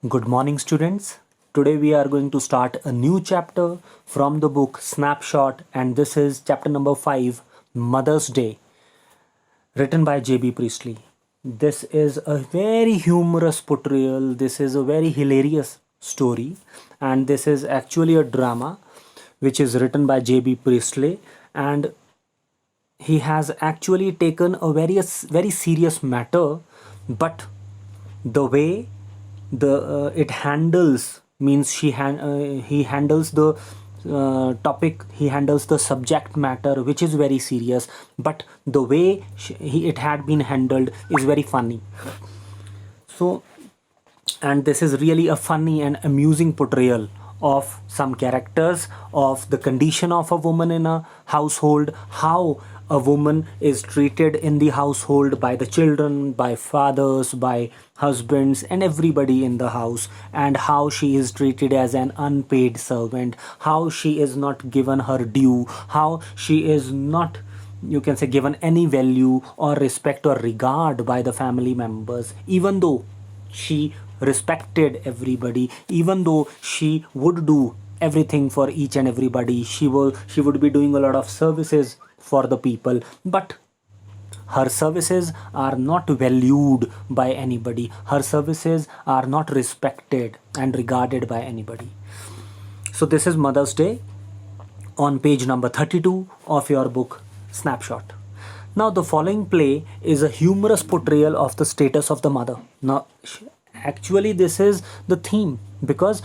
Good morning, students. Today we are going to start a new chapter from the book Snapshot, and this is chapter number 5, Mother's Day, written by J.B. Priestley. This is a very humorous portrayal, this is a very hilarious story, and this is actually a drama which is written by J.B. Priestley, and he has actually taken a very serious matter, but the way the it handles means he handles the topic, he handles the subject matter which is very serious, but the way it had been handled is very funny. So, and this is really a funny and amusing portrayal of some characters of the condition of a woman in a household, how a woman is treated in the household by the children, by fathers, by husbands, and everybody in the house, and how she is treated as an unpaid servant, how she is not given her due, how she is not, you can say, given any value or respect or regard by the family members, even though she respected everybody, even though she would do everything for each and everybody, she would be doing a lot of services for the people, but her services are not valued by anybody, her services are not respected and regarded by anybody. So this is Mother's Day on page number 32 of your book Snapshot. Now the following play is a humorous portrayal of the status of the mother. Now actually this is the theme, because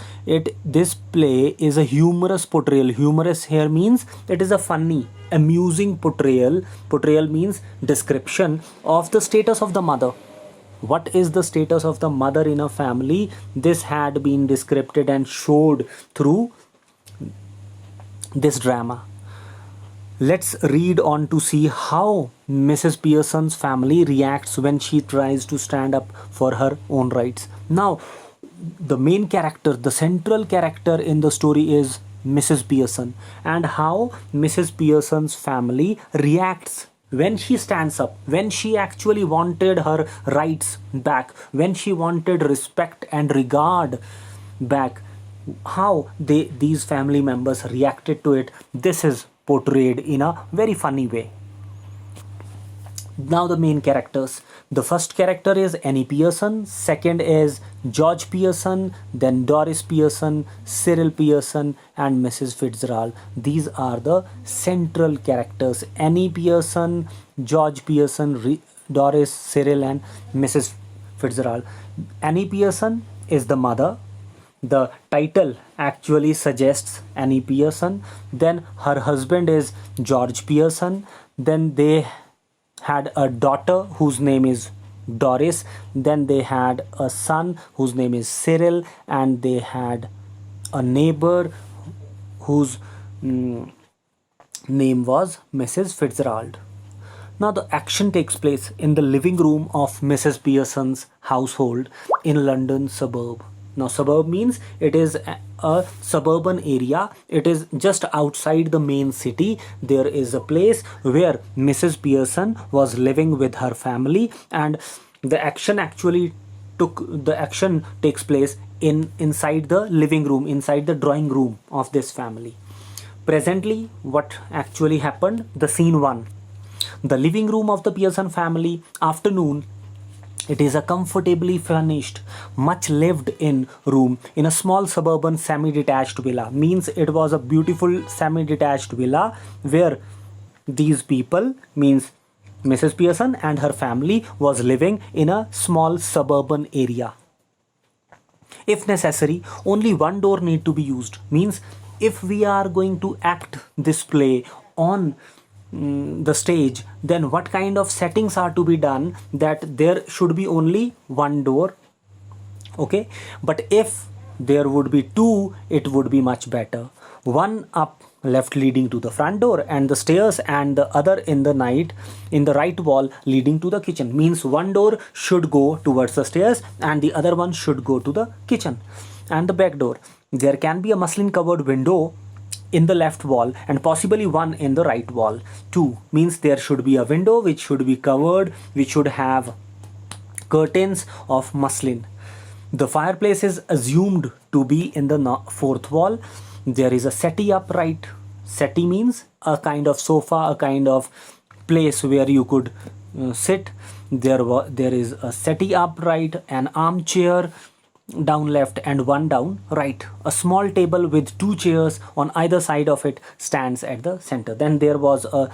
this play is a humorous portrayal. Humorous here means it is a funny, amusing portrayal means description of the status of the mother. What is the status of the mother in a family? This had been described and showed through this drama. Let's read on to see how Mrs. Pearson's family reacts when she tries to stand up for her own rights. Now, the main character, the central character in the story is Mrs. Pearson, and how Mrs. Pearson's family reacts when she stands up, when she actually wanted her rights back, when she wanted respect and regard back, how these family members reacted to it. This is portrayed in a very funny way. Now the main characters. The first character is Annie Pearson, second is George Pearson, then Doris Pearson, Cyril Pearson, and Mrs. Fitzgerald. These are the central characters: Annie Pearson, George Pearson, Doris, Cyril, and Mrs. Fitzgerald. Annie Pearson is the mother. The title actually suggests Annie Pearson. Then her husband is George Pearson. Then they had a daughter whose name is Doris. Then they had a son whose name is Cyril. And they had a neighbor whose name was Mrs. Fitzgerald. Now the action takes place in the living room of Mrs. Pearson's household in London suburb. Now suburb means it is a suburban area. It is just outside the main city. There is a place where Mrs. Pearson was living with her family, and the action takes place inside the living room, inside the drawing room of this family. Presently, what actually happened? The scene 1. The living room of the Pearson family, afternoon. It is a comfortably furnished, much lived in room in a small suburban semi-detached villa. Means it was a beautiful semi-detached villa where these people, means Mrs. Pearson and her family, was living in a small suburban area. If necessary, only one door need to be used. Means if we are going to act this play on the stage, then what kind of settings are to be done? That there should be only one door, okay, but if there would be two, it would be much better. One up left leading to the front door and the stairs, and the other in the right wall leading to the kitchen. Means one door should go towards the stairs and the other one should go to the kitchen. And the back door, there can be a muslin covered window in the left wall and possibly one in the right wall. 2 means there should be a window which should be covered, which should have curtains of muslin. The fireplace is assumed to be in the fourth wall. There is a settee upright. Settee means a kind of sofa, a kind of place where you could sit. There is a settee upright, an armchair down left and one down right. A small table with two chairs on either side of it stands at the center. Then there was a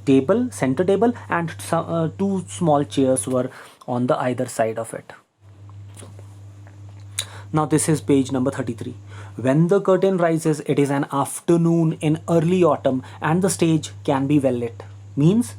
table, center table, and two small chairs were on the either side of it. Now this is page number 33. When the curtain rises, it is an afternoon in early autumn and the stage can be well lit. Means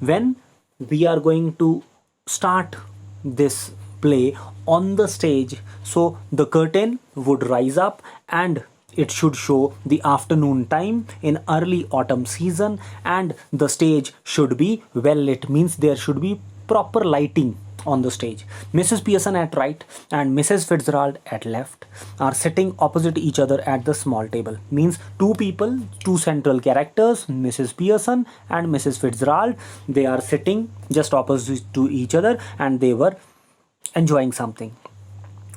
when we are going to start this play on the stage, so the curtain would rise up and it should show the afternoon time in early autumn season, and the stage should be well lit, means there should be proper lighting on the stage. Mrs. Pearson at right and Mrs. Fitzgerald at left are sitting opposite each other at the small table. Means two people, two central characters, Mrs. Pearson and Mrs. Fitzgerald, they are sitting just opposite to each other and they were enjoying something,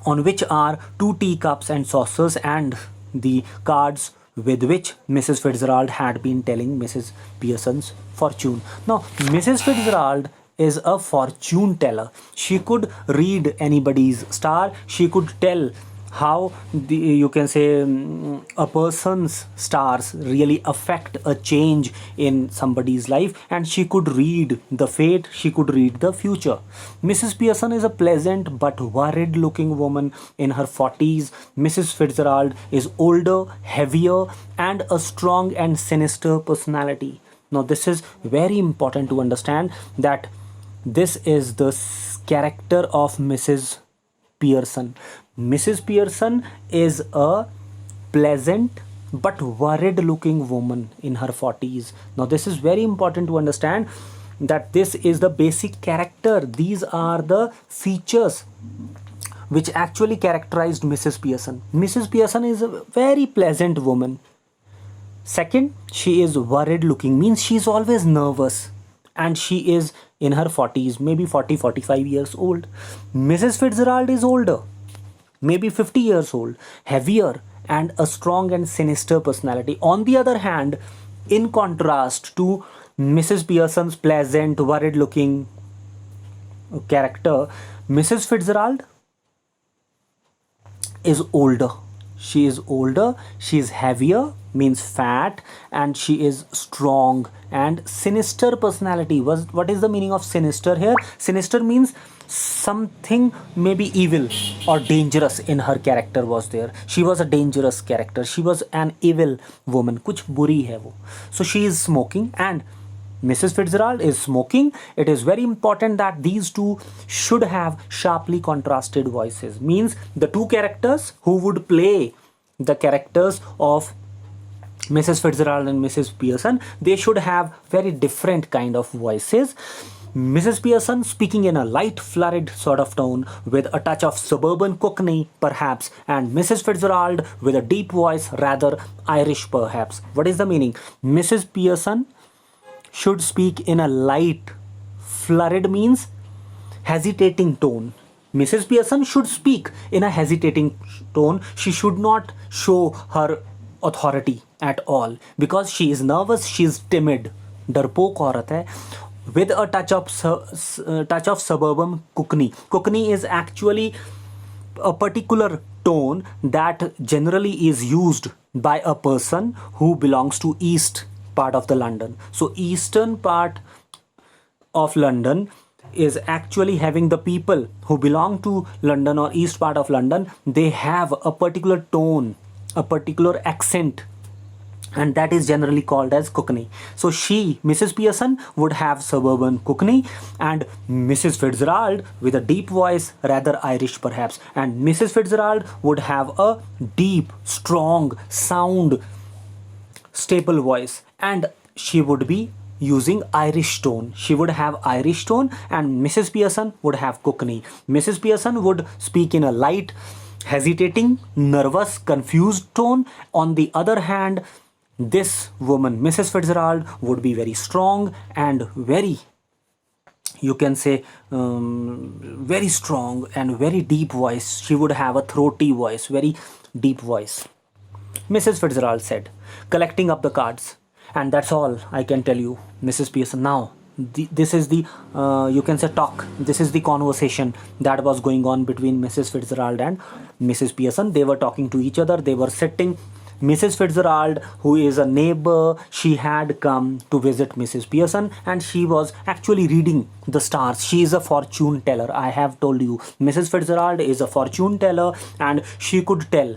on which are two teacups and saucers and the cards with which Mrs. Fitzgerald had been telling Mrs. Pearson's fortune. Now, Mrs. Fitzgerald is a fortune teller. She could read anybody's star. She could tell how you can say a person's stars really affect a change in somebody's life, and she could read the fate, she could read the future. Mrs. Pearson is a pleasant but worried looking woman in her 40s. Mrs. Fitzgerald is older, heavier, and a strong and sinister personality. Now this is very important to understand, that this is the character of Mrs. Pearson. Mrs. Pearson is a pleasant but worried looking woman in her 40s. Now this is very important to understand, that this is the basic character. These are the features which actually characterized Mrs. Pearson. Mrs. Pearson is a very pleasant woman. Second, she is worried looking, means she is always nervous, and she is in her 40s, maybe 40-45 years old. Mrs. Fitzgerald is older, maybe 50 years old, heavier, and a strong and sinister personality. On the other hand, in contrast to Mrs. Pearson's pleasant, worried looking character, Mrs. Fitzgerald is older. She is older, she is heavier, means fat, and she is strong and sinister personality. What is the meaning of sinister here? Sinister means something maybe evil or dangerous in her character was there. She was a dangerous character. She was an evil woman. Kuch buri hai wo. So she is smoking and Mrs. Fitzgerald is smoking. It is very important that these two should have sharply contrasted voices. Means the two characters who would play the characters of Mrs. Fitzgerald and Mrs. Pearson, they should have very different kind of voices. Mrs. Pearson speaking in a light, flurried sort of tone with a touch of suburban cockney perhaps, and Mrs. Fitzgerald with a deep voice, rather Irish perhaps. What is the meaning? Mrs. Pearson should speak in a light, flurried means hesitating tone. Mrs. Pearson should speak in a hesitating tone. She should not show her authority at all because she is nervous, she is timid, डरपोक औरत है, with a touch of suburban cockney. Cockney is actually a particular tone that generally is used by a person who belongs to east part of the London. So eastern part of London is actually having the people who belong to London or east part of London, they have a particular tone, a particular accent, and that is generally called as cockney. So she, Mrs. Pearson, would have suburban cockney, and Mrs. Fitzgerald with a deep voice, rather Irish perhaps, and Mrs. Fitzgerald would have a deep, strong, sound, stable voice, and she would be using Irish tone. She would have Irish tone, and Mrs. Pearson would have cockney. Mrs. Pearson would speak in a light, hesitating, nervous, confused tone. On the other hand, this woman, Mrs. Fitzgerald, would be very strong and very, you can say, very strong and very deep voice. She would have a throaty voice, very deep voice. Mrs. Fitzgerald said, collecting up the cards. And that's all I can tell you, Mrs. Pearson. Now, this is the, you can say, talk. This is the conversation that was going on between Mrs. Fitzgerald and Mrs. Pearson. They were talking to each other. They were sitting. Mrs. Fitzgerald, who is a neighbor, she had come to visit Mrs. Pearson, and she was actually reading the stars. She is a fortune teller. I have told you, Mrs. Fitzgerald is a fortune teller, and she could tell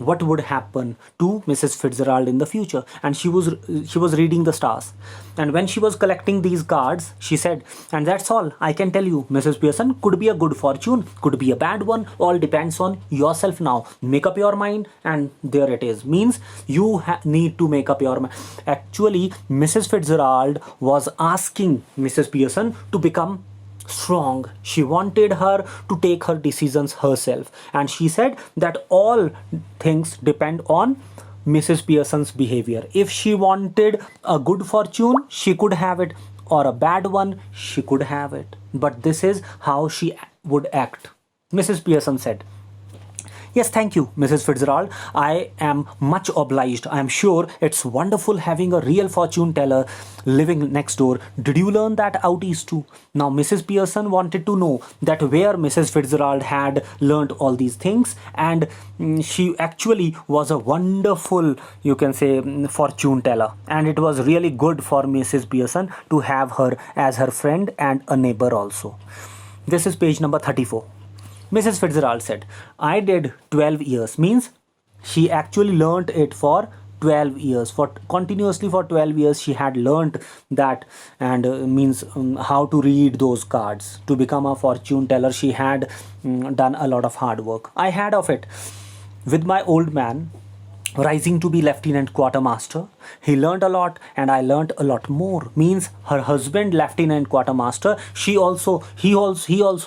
what would happen to Mrs. Fitzgerald in the future. And she was reading the stars. And when she was collecting these cards, she said, and that's all I can tell you, Mrs. Pearson. Could be a good fortune, could be a bad one, all depends on yourself now. Make up your mind, and there it is. Means you need to make up your mind. Actually, Mrs. Fitzgerald was asking Mrs. Pearson to become strong. She wanted her to take her decisions herself, and she said that all things depend on Mrs. Pearson's behavior. If she wanted a good fortune, she could have it, or a bad one, she could have it. But this is how she would act. Mrs. Pearson said, yes, thank you, Mrs. Fitzgerald. I am much obliged. I am sure it's wonderful having a real fortune teller living next door. Did you learn that out east too? Now, Mrs. Pearson wanted to know that where Mrs. Fitzgerald had learned all these things, and she actually was a wonderful, you can say, fortune teller. And it was really good for Mrs. Pearson to have her as her friend and a neighbor also. This is page number 34. Mrs. Fitzgerald said, I did 12 years. Means she actually learnt it for 12 years. Continuously for 12 years she had learnt that, and means how to read those cards. To become a fortune teller, she had done a lot of hard work. I had of it with my old man rising to be lieutenant quartermaster. He learned a lot, and I learned a lot more. Means her husband, lieutenant quartermaster, he also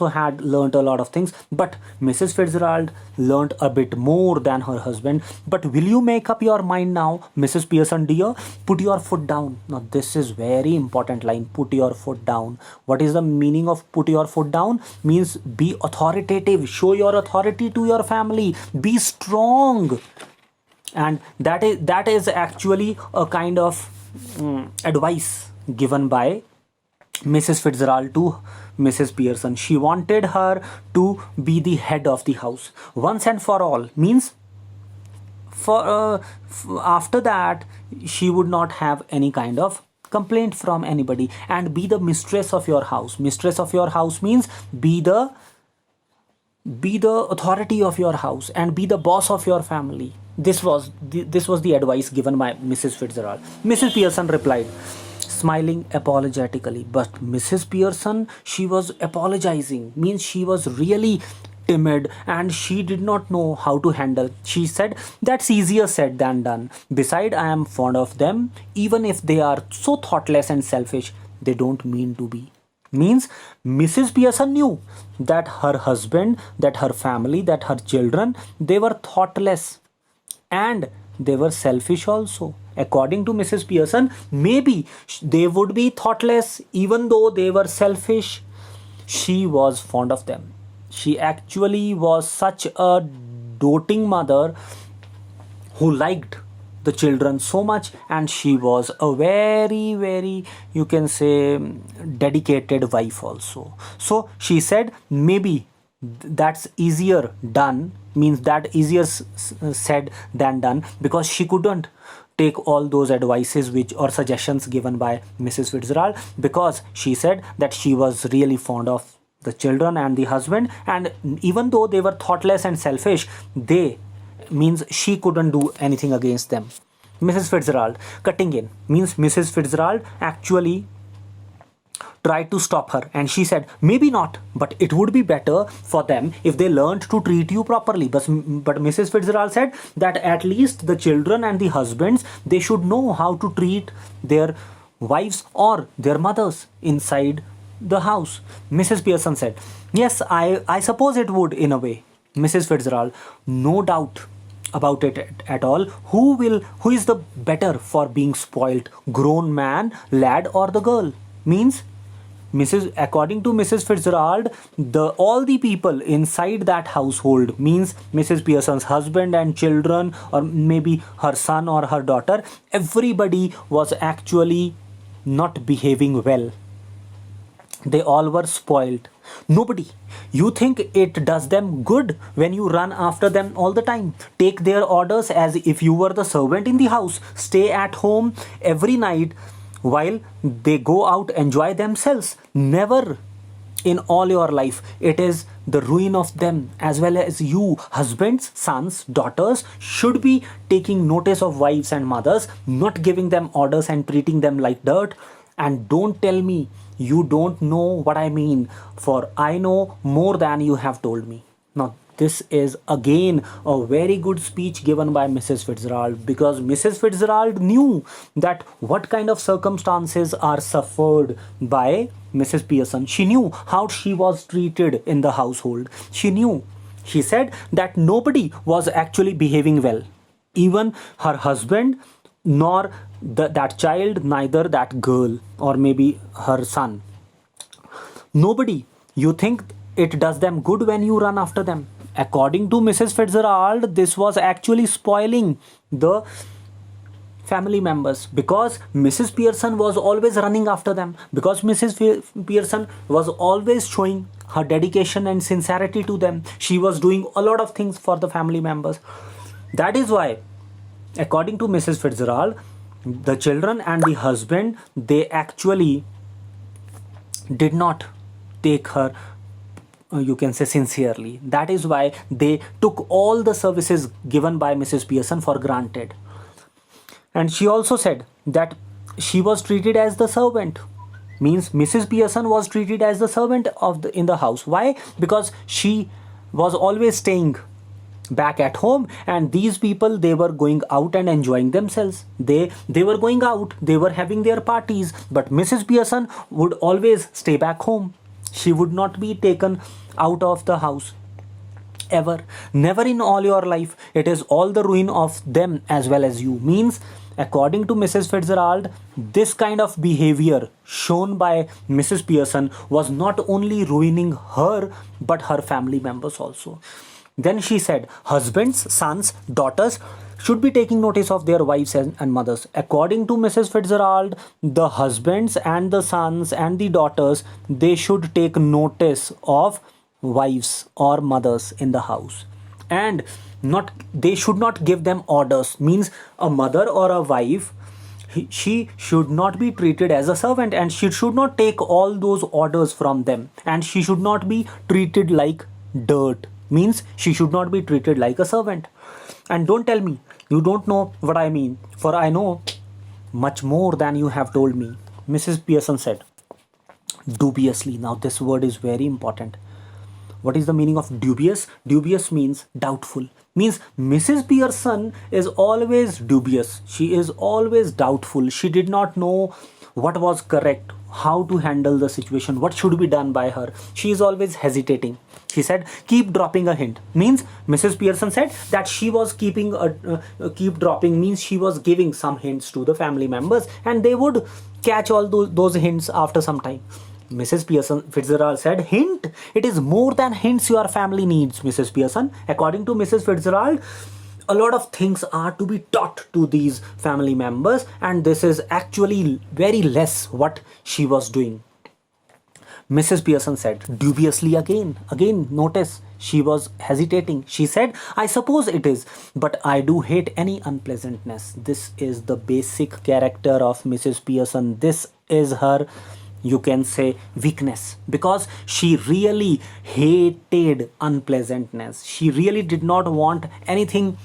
had learned a lot of things, but Mrs. Fitzgerald learned a bit more than her husband. But will you make up your mind now, Mrs. Pearson dear? Put your foot down. Now this is very important line. Put your foot down. What is the meaning of put your foot down? Means be authoritative. Show your authority to your family. Be strong. And that is actually a kind of advice given by Mrs. Fitzgerald to Mrs. Pearson. She wanted her to be the head of the house once and for all. Means after that she would not have any kind of complaint from anybody, and be the mistress of your house. Mistress of your house means be the authority of your house and be the boss of your family. This was the advice given by Mrs. Fitzgerald. Mrs. Pearson replied, smiling apologetically. But Mrs. Pearson, she was apologizing. Means she was really timid, and she did not know how to handle. She said, that's easier said than done. Besides, I am fond of them. Even if they are so thoughtless and selfish, they don't mean to be. Means Mrs. Pearson knew that her husband, that her family, that her children, they were thoughtless and they were selfish also. According to Mrs. Pearson, maybe they would be thoughtless even though they were selfish. She was fond of them. She actually was such a doting mother who liked the children so much, and she was a very, very, you can say, dedicated wife also. So she said maybe that's easier done, means that easier said than done, because she couldn't take all those advices or suggestions given by Mrs. Fitzgerald, because she said that she was really fond of the children and the husband, and even though they were thoughtless and selfish, means she couldn't do anything against them. Mrs. Fitzgerald cutting in, means Mrs. Fitzgerald actually tried to stop her, and she said, maybe not, but it would be better for them if they learned to treat you properly. But Mrs. Fitzgerald said that at least the children and the husbands, they should know how to treat their wives or their mothers inside the house. Mrs. Pearson said, yes, I suppose it would in a way. Mrs. Fitzgerald, no doubt about it at all. Who is the better for being spoilt, grown man, lad, or the girl? Means According to Mrs. Fitzgerald, all the people inside that household, means Mrs. Pearson's husband and children, or maybe her son or her daughter, everybody was actually not behaving well. They all were spoiled. Nobody. You think it does them good when you run after them all the time? Take their orders as if you were the servant in the house. Stay at home every night while they go out enjoy themselves. Never in all your life. It is the ruin of them as well as you. Husbands, sons, daughters should be taking notice of wives and mothers, not giving them orders and treating them like dirt. And don't tell me you don't know what I mean, for I know more than you have told me. Now, this is again a very good speech given by Mrs. Fitzgerald, because Mrs. Fitzgerald knew that what kind of circumstances are suffered by Mrs. Pearson. She knew how she was treated in the household. She knew. She said that nobody was actually behaving well. Even her husband, nor that child, neither that girl, or maybe her son. Nobody. You think it does them good when you run after them. According to Mrs. Fitzgerald, this was actually spoiling the family members, because Mrs. Pearson was always running after them, because Mrs. Pearson was always showing her dedication and sincerity to them. She was doing a lot of things for the family members. That is why, according to Mrs. Fitzgerald, the children and the husband, they actually did not take her, you can say, sincerely. That is why they took all the services given by Mrs. Pearson for granted. And she also said that she was treated as the servant. Means Mrs. Pearson was treated as the servant in the house. Why? Because she was always staying back at home, and these people, they were going out and enjoying themselves. They were going out, they were having their parties, but Mrs. Pearson would always stay back home. She would not be taken out of the house ever. Never in all your life. It is all the ruin of them as well as you. Means, according to Mrs. Fitzgerald, this kind of behavior shown by Mrs. Pearson was not only ruining her but her family members also. Then she said, husbands, sons, daughters should be taking notice of their wives and mothers. According to Mrs. Fitzgerald, the husbands and the sons and the daughters, they should take notice of wives or mothers in the house, and they should not give them orders. Means a mother or a wife, she should not be treated as a servant, and she should not take all those orders from them, and she should not be treated like dirt. Means she should not be treated like a servant. And don't tell me you don't know what I mean, for I know much more than you have told me. Mrs. Pearson said dubiously. Now this word is very important. What is the meaning of dubious? Dubious means doubtful. Means Mrs. Pearson is always dubious. She is always doubtful. She did not know what was correct, how to handle the situation, what should be done by her. She is always hesitating. She said, keep dropping a hint. Means Mrs. Pearson said that she was keep dropping, means she was giving some hints to the family members, and they would catch all those hints after some time. Mrs. Pearson Fitzgerald said, hint? It is more than hints your family needs, Mrs. Pearson. According to Mrs. Fitzgerald, a lot of things are to be taught to these family members, and this is actually very less what she was doing. Mrs. Pearson said dubiously again. Again, notice she was hesitating. She said, I suppose it is, but I do hate any unpleasantness. This is the basic character of Mrs. Pearson. This is her, you can say, weakness, because she really hated unpleasantness. She really did not want anything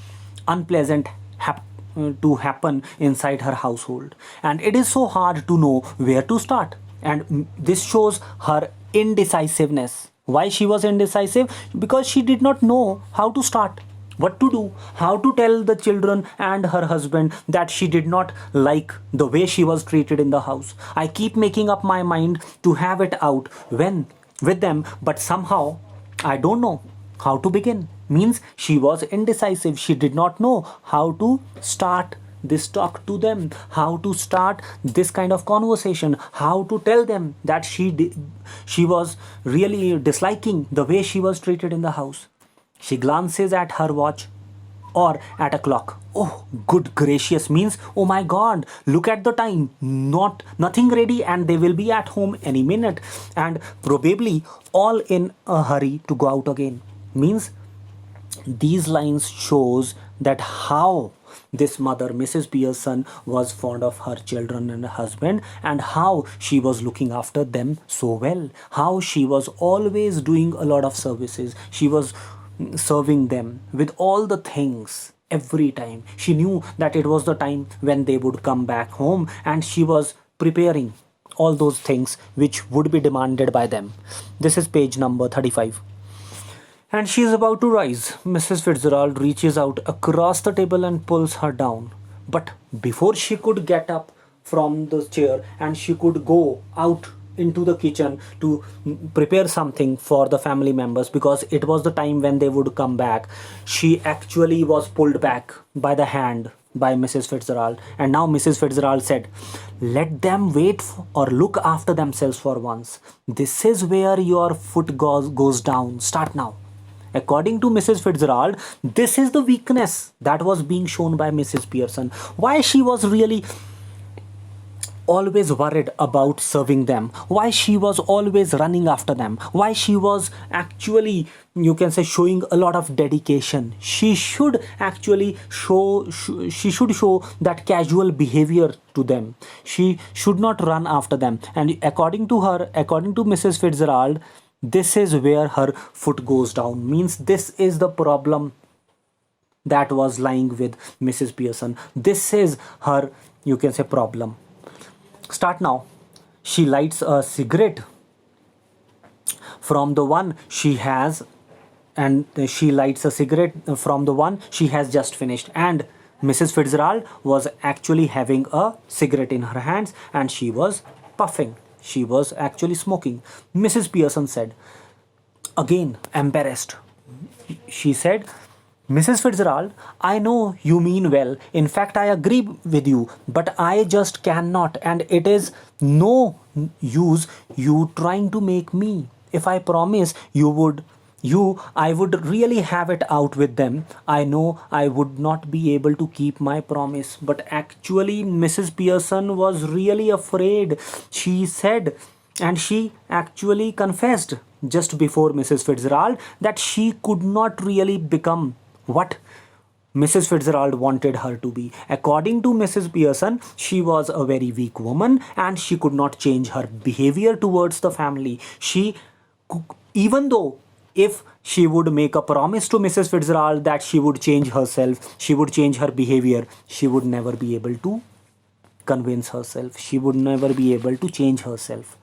unpleasant to happen inside her household, and it is so hard to know where to start. And this shows her indecisiveness. Why she was indecisive? Because she did not know how to start, what to do, how to tell the children and her husband that she did not like the way she was treated in the house. I keep making up my mind to have it out with them, but somehow I don't know how to begin. Means she was indecisive. She did not know how to start this talk to them, how to start this kind of conversation, how to tell them that she was really disliking the way she was treated in the house. She glances at her watch or at a clock. Oh, good gracious, means, oh my god, look at the time. Nothing ready, and they will be at home any minute, and probably all in a hurry to go out again. Means these lines shows that how this mother, Mrs. Pearson, was fond of her children and husband, and how she was looking after them so well, how she was always doing a lot of services. She was serving them with all the things. Every time she knew that it was the time when they would come back home, and she was preparing all those things which would be demanded by them. This is page number 35. And she is about to rise. Mrs. Fitzgerald reaches out across the table and pulls her down. But before she could get up from the chair and she could go out into the kitchen to prepare something for the family members, because it was the time when they would come back, she actually was pulled back by the hand by Mrs. Fitzgerald. And now Mrs. Fitzgerald said, "Let them wait or look after themselves for once. This is where your foot goes down. Start now." According to Mrs. Fitzgerald, this is the weakness that was being shown by Mrs. Pearson. Why she was really always worried about serving them, why she was always running after them, why she was actually, you can say, showing a lot of dedication. She should actually she should show that casual behavior to them. She should not run after them. And according to her, according to Mrs. Fitzgerald, this is where her foot goes down. Means this is the problem that was lying with Mrs. Pearson. This is her, you can say, problem. Start now. She lights a cigarette from the one she has, and she lights a cigarette from the one she has just finished. And Mrs. Fitzgerald was actually having a cigarette in her hands, and she was puffing. She was actually smoking. Mrs. Pearson said, again embarrassed, she said, "Mrs. Fitzgerald, I know you mean well. In fact, I agree with you, but I just cannot, and it is no use you trying to make me. If I promise I would really have it out with them. I know I would not be able to keep my promise." But actually, Mrs. Pearson was really afraid. She said, and she actually confessed just before Mrs. Fitzgerald that she could not really become what Mrs. Fitzgerald wanted her to be. According to Mrs. Pearson, she was a very weak woman, and she could not change her behavior towards the family. Even though if she would make a promise to Mrs. Fitzgerald that she would change herself, she would change her behavior, she would never be able to convince herself. She would never be able to change herself.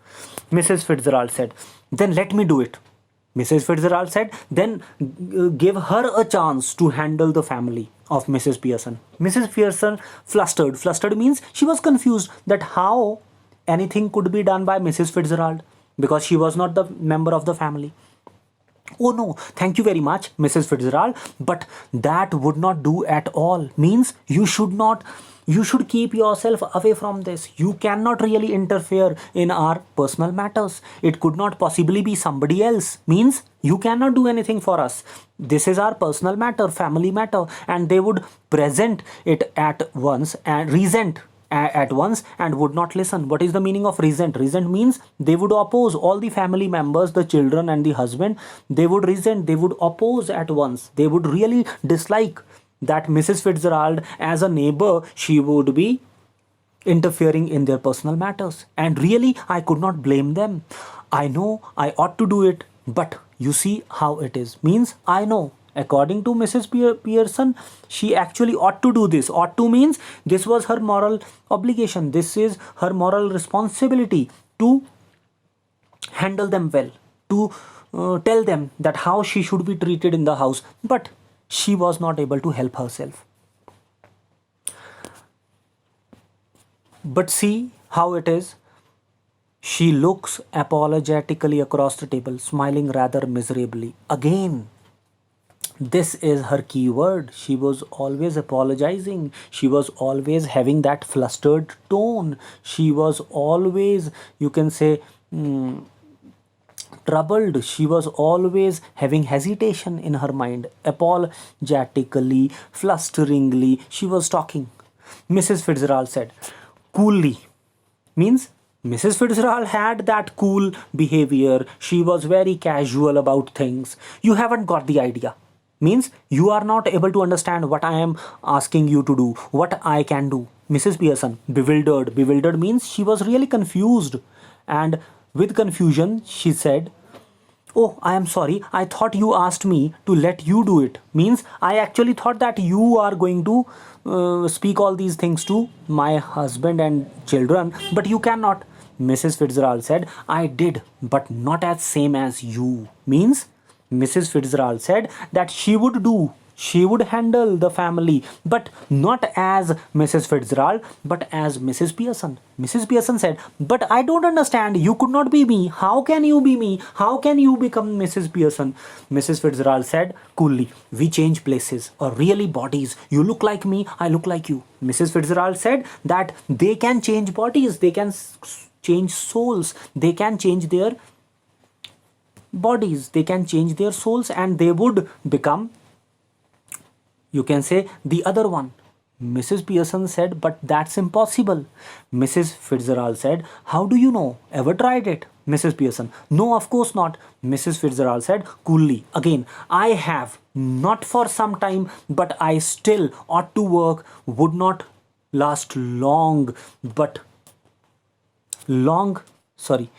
Mrs. Fitzgerald said, "Then let me do it." Mrs. Fitzgerald said, "Then give her a chance to handle the family of Mrs. Pearson." Mrs. Pearson flustered. Flustered means she was confused that how anything could be done by Mrs. Fitzgerald, because she was not the member of the family. "Oh no, thank you very much, Mrs. Fitzgerald, but that would not do at all. Means you should keep yourself away from this. You cannot really interfere in our personal matters. It could not possibly be somebody else. Means you cannot do anything for us. This is our personal matter, family matter." And they would present it at once and resent at once and would not listen. What is the meaning of resent? Resent means they would oppose. All the family members, the children and the husband, they would resent, they would oppose at once. They would really dislike that Mrs. Fitzgerald, as a neighbor, she would be interfering in their personal matters. And really, I could not blame them. I know I ought to do it, but you see how it is. Means I know. According to Mrs. Pearson, she actually ought to do this. Ought to means this was her moral obligation. This is her moral responsibility to handle them well, to tell them that how she should be treated in the house. But she was not able to help herself. But see how it is. She looks apologetically across the table, smiling rather miserably. Again, This is her key word. She was always apologizing. She was always having that flustered tone. She was always, you can say, troubled. She was always having hesitation in her mind. Apologetically, flusteringly, she was talking. Mrs. Fitzgerald said, coolly, means Mrs. Fitzgerald had that cool behavior. She was very casual about things. You haven't got the idea. Means you are not able to understand what I am asking you to do, what I can do. Mrs. Pearson, bewildered. Bewildered means she was really confused. And with confusion, she said, oh, I am sorry. I thought you asked me to let you do it. Means I actually thought that you are going to speak all these things to my husband and children, but you cannot. Mrs. Fitzgerald said, I did, but not as same as you. Means Mrs. Fitzgerald said that she would handle the family, but not as Mrs. Fitzgerald, but as Mrs. Pearson. Mrs. Pearson said, but I don't understand. You could not be me. How can you be me? How can you become Mrs. Pearson? Mrs. Fitzgerald said coolly, we change places, or really bodies. You look like me, I look like you. Mrs. Fitzgerald said that they can change bodies, they can change souls, they can change their bodies, they can change their souls, and they would become, you can say, the other one. Mrs. Pearson said, but that's impossible. Mrs. Fitzgerald said, how do you know? Ever tried it? Mrs. Pearson, no, of course not. Mrs. Fitzgerald said coolly, again, I have, not for some time, but I still ought to work, would not last long, but long, sorry.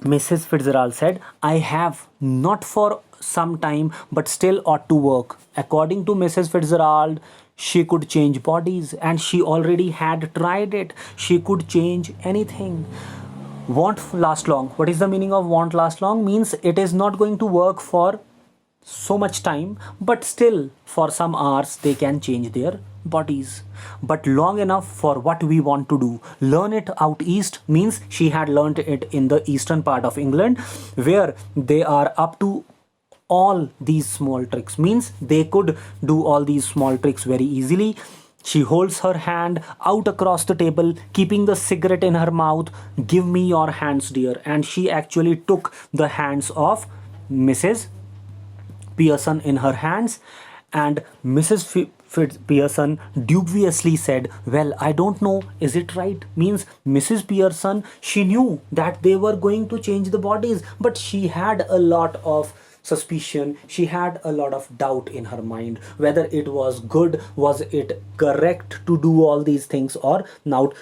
Mrs. Fitzgerald said, I have, not for some time, but still ought to work. According to Mrs. Fitzgerald, she could change bodies, and she already had tried it. She could change anything. Won't last long. What is the meaning of won't last long? Means it is not going to work for so much time, but still for some hours they can change their bodies, but long enough for what we want to do. Learn it out east means she had learned it in the eastern part of England, where they are up to all these small tricks, means they could do all these small tricks very easily. She holds her hand out across the table, keeping the cigarette in her mouth. Give me your hands, dear. And she actually took the hands of Mrs. Pearson in her hands, and Mrs. Pearson dubiously said, well, I don't know, is it right? Means Mrs. Pearson, she knew that they were going to change the bodies, but she had a lot of suspicion, she had a lot of doubt in her mind whether it was good, was it correct to do all these things or not.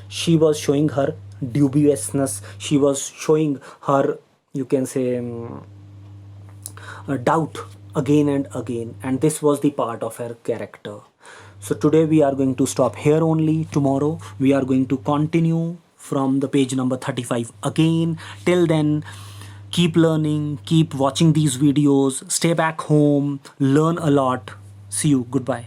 She was showing her dubiousness, she was showing her, you can say, doubt again and again, and this was the part of her character. So today we are going to stop here only. Tomorrow we are going to continue from the page number 35 again. Till then, keep learning, keep watching these videos, stay back home, learn a lot. See you. Goodbye.